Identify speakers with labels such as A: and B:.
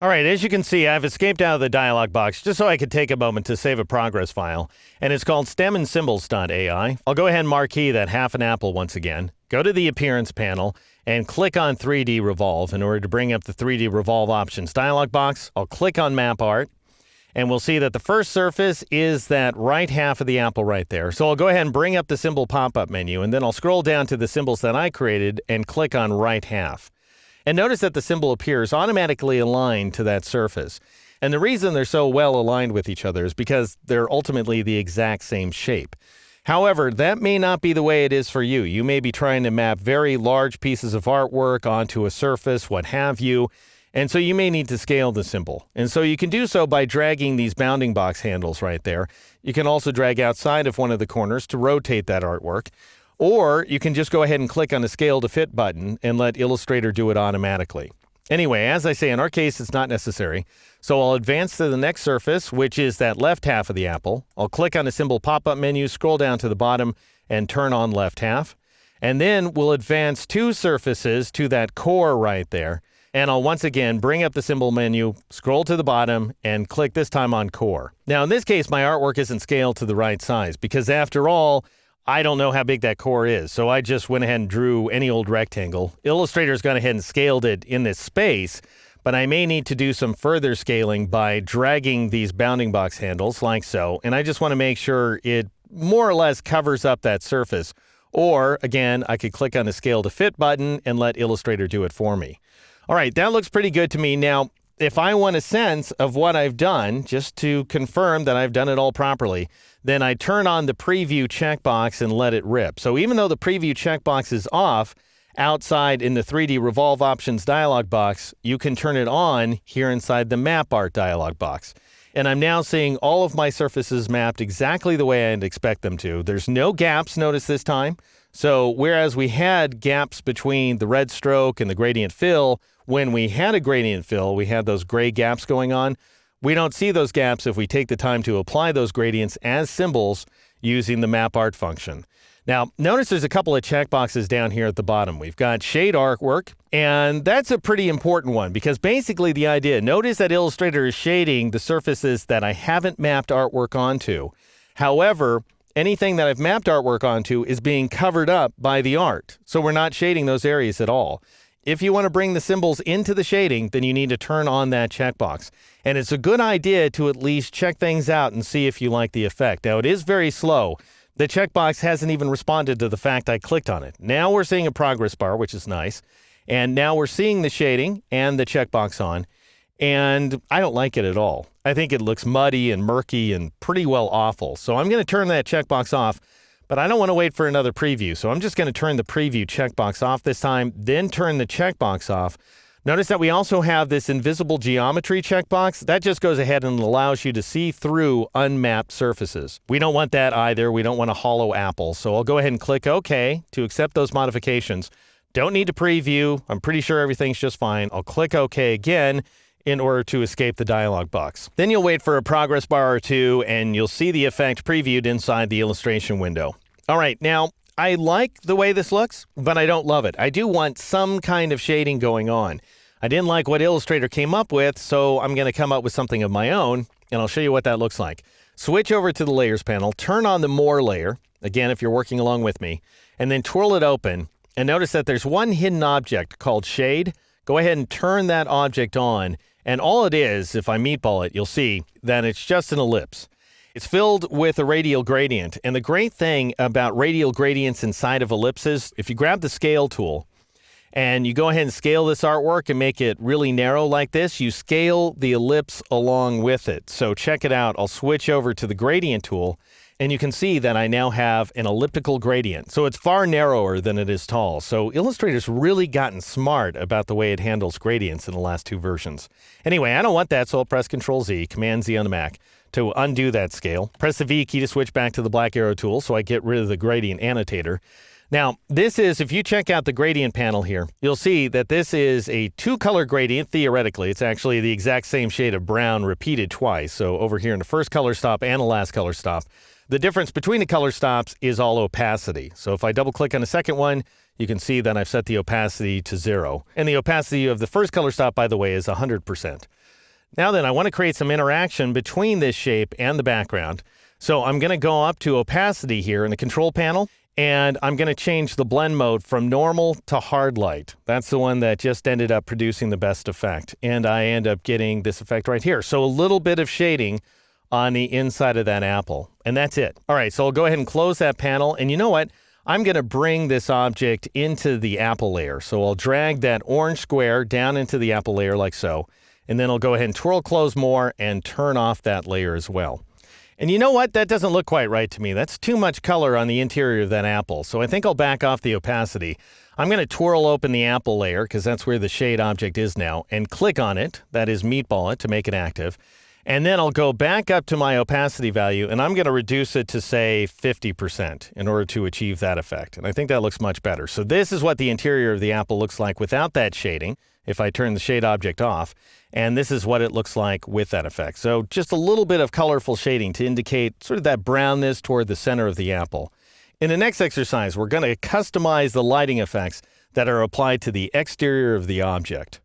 A: All right, as you can see, I've escaped out of the dialog box just so I could take a moment to save a progress file, and it's called stemmandsymbols.ai. I'll go ahead and marquee that half an apple once again, go to the Appearance panel, and click on 3D Revolve in order to bring up the 3D Revolve options dialog box. I'll click on Map Art, and we'll see that the first surface is that right half of the apple right there. So I'll go ahead and bring up the symbol pop-up menu, and then I'll scroll down to the symbols that I created and click on right half. And notice that the symbol appears automatically aligned to that surface. And the reason they're so well aligned with each other is because they're ultimately the exact same shape. However, that may not be the way it is for you. You may be trying to map very large pieces of artwork onto a surface, what have you. And so you may need to scale the symbol. And so you can do so by dragging these bounding box handles right there. You can also drag outside of one of the corners to rotate that artwork. Or you can just go ahead and click on the Scale to Fit button and let Illustrator do it automatically. Anyway, as I say, in our case, it's not necessary. So I'll advance to the next surface, which is that left half of the apple. I'll click on the symbol pop-up menu, scroll down to the bottom, and turn on left half. And then we'll advance 2 surfaces to that core right there. And I'll once again bring up the symbol menu, scroll to the bottom, and click this time on core. Now, in this case, my artwork isn't scaled to the right size because, after all, I don't know how big that core is, so I just went ahead and drew any old rectangle. Illustrator's gone ahead and scaled it in this space, but I may need to do some further scaling by dragging these bounding box handles like so, and I just want to make sure it more or less covers up that surface. Or, again, I could click on the Scale to Fit button and let Illustrator do it for me. All right, that looks pretty good to me. Now, if I want a sense of what I've done, just to confirm that I've done it all properly, then I turn on the preview checkbox and let it rip. So even though the preview checkbox is off, outside in the 3D Revolve options dialog box, you can turn it on here inside the Map Art dialog box. And I'm now seeing all of my surfaces mapped exactly the way I'd expect them to. There's no gaps, notice this time. So whereas we had gaps between the red stroke and the gradient fill, when we had a gradient fill, we had those gray gaps going on. We don't see those gaps if we take the time to apply those gradients as symbols using the Map Art function. Now, notice there's a couple of checkboxes down here at the bottom. We've got Shade Artwork, and that's a pretty important one because basically the idea, notice that Illustrator is shading the surfaces that I haven't mapped artwork onto. However, anything that I've mapped artwork onto is being covered up by the art, so we're not shading those areas at all. If you want to bring the symbols into the shading, then you need to turn on that checkbox. And it's a good idea to at least check things out and see if you like the effect. Now, it is very slow. The checkbox hasn't even responded to the fact I clicked on it. Now we're seeing a progress bar, which is nice. And now we're seeing the shading and the checkbox on. And I don't like it at all. I think it looks muddy and murky and pretty well awful. So I'm going to turn that checkbox off. But I don't want to wait for another preview, so I'm just going to turn the preview checkbox off this time, then turn the checkbox off. Notice that we also have this invisible geometry checkbox. That just goes ahead and allows you to see through unmapped surfaces. We don't want that either. We don't want a hollow apple. So I'll go ahead and click OK to accept those modifications. Don't need to preview. I'm pretty sure everything's just fine. I'll click OK again in order to escape the dialog box. Then you'll wait for a progress bar or two, and you'll see the effect previewed inside the illustration window. All right, now, I like the way this looks, but I don't love it. I do want some kind of shading going on. I didn't like what Illustrator came up with, so I'm going to come up with something of my own, and I'll show you what that looks like. Switch over to the Layers panel, turn on the More layer, again, if you're working along with me, and then twirl it open, and notice that there's one hidden object called Shade. Go ahead and turn that object on, and all it is, if I meatball it, you'll see that it's just an ellipse. It's filled with a radial gradient, and the great thing about radial gradients inside of ellipses, if you grab the scale tool and you go ahead and scale this artwork and make it really narrow like this, you scale the ellipse along with it. So check it out. I'll switch over to the gradient tool, and you can see that I now have an elliptical gradient. So it's far narrower than it is tall. So Illustrator's really gotten smart about the way it handles gradients in the last 2 versions. Anyway, I don't want that, so I'll press Control-Z, Command-Z on the Mac, to undo that scale. Press the V key to switch back to the black arrow tool so I get rid of the gradient annotator. Now, this is, if you check out the gradient panel here, you'll see that this is a 2-color gradient, theoretically. It's actually the exact same shade of brown repeated twice. So over here in the first color stop and the last color stop, the difference between the color stops is all opacity. So if I double click on the second one, you can see that I've set the opacity to 0. And the opacity of the first color stop, by the way, is 100%. Now then, I want to create some interaction between this shape and the background. So I'm going to go up to opacity here in the control panel, and I'm going to change the blend mode from normal to hard light. That's the one that just ended up producing the best effect. And I end up getting this effect right here. So a little bit of shading on the inside of that apple. And that's it. All right, so I'll go ahead and close that panel. And you know what? I'm going to bring this object into the apple layer. So I'll drag that orange square down into the apple layer like so. And then I'll go ahead and twirl close more and turn off that layer as well. And you know what? That doesn't look quite right to me. That's too much color on the interior of that apple. So I think I'll back off the opacity. I'm going to twirl open the apple layer, because that's where the shade object is now, and click on it. That is meatball it to make it active. And then I'll go back up to my opacity value, and I'm going to reduce it to, say, 50% in order to achieve that effect. And I think that looks much better. So this is what the interior of the apple looks like without that shading, if I turn the shade object off. And this is what it looks like with that effect. So just a little bit of colorful shading to indicate sort of that brownness toward the center of the apple. In the next exercise, we're going to customize the lighting effects that are applied to the exterior of the object.